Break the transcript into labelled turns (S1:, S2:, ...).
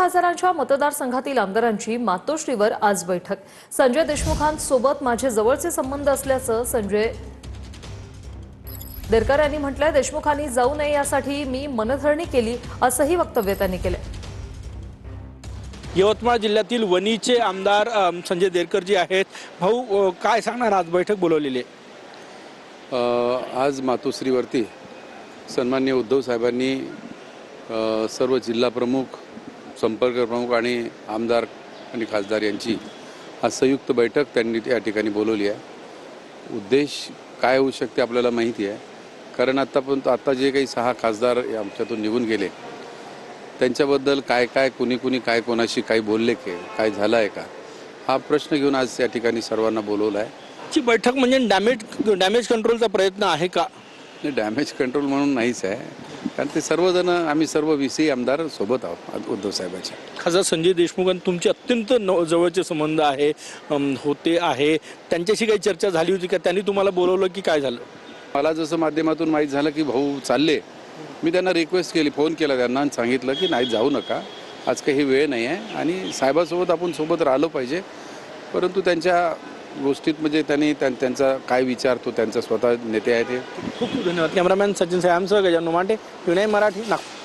S1: हजारांच्या मतदारसंघातील आमदारांची मातोश्रीवर आज बैठक। संजय देशमुखांसोबत माझे जवळचे संबंध असल्याचं संजय देरकर यांनी म्हटलंय। देशमुखांनी जाऊ नये यासाठी मी मनधरणी केली असंही वक्तव्य त्यांनी केलंय।
S2: यवतमाळ जिल्ह्यातील वणीचे आमदार संजय देरकर जी आहेत, भाऊ काय सांगणार, आज बैठक बोलवलेली आहे?
S3: आज मातोश्रीवरती सन्माननीय उद्धव साहेबांनी सर्व जिल्हा प्रमुख, संपर्क प्रमुख आणि आमदार आणि खासदार यांची आज संयुक्त बैठक त्यांनी या ठिकाणी बोलवली आहे। उद्देश काय होऊ शकते आपल्याला माहिती आहे, कारण आता जे काही 6 खासदार आमच्यातून निघून गेले त्यांच्याबद्दल काय कुणी काय कोणाशी काय बोलले काय झालं आहे का, हा प्रश्न घेऊन आज या ठिकाणी सर्वांना बोलवलं आहे।
S2: ची बैठक म्हणजे डॅमेज कंट्रोलचा प्रयत्न आहे का?
S3: नाही, डॅमेज कंट्रोल म्हणून नाहीच आहे, कारण ते सर्वजण आम्ही सर्व 20 आमदार सोबत आहोत उद्धव साहेबांच्या।
S2: खासदार संजय देशमुख तुमचे अत्यंत जवळचे संबंध होते आहे, त्यांच्याशी काही चर्चा झाली होती का? त्यांनी तुम्हाला बोलवलं की काय झालं?
S3: मला जसं माध्यमातून माहीत झालं की भाऊ चालले, मी त्यांना रिक्वेस्ट केली, फोन केला त्यांना आणि सांगितलं की नाही जाऊ नका, आज काही वेळ नाही आहे आणि साहेबासोबत आपण सोबत राहिलो पाहिजे। परंतु त्यांच्या गोष्टीत म्हणजे त्यांचा काय विचार, तो त्यांचा स्वतः नेते आहे ते।
S2: खूप खूप धन्यवाद। कॅमेरामॅन सचिन साहेबांसह गजानन माटे, पुणे मराठी, नागपूर।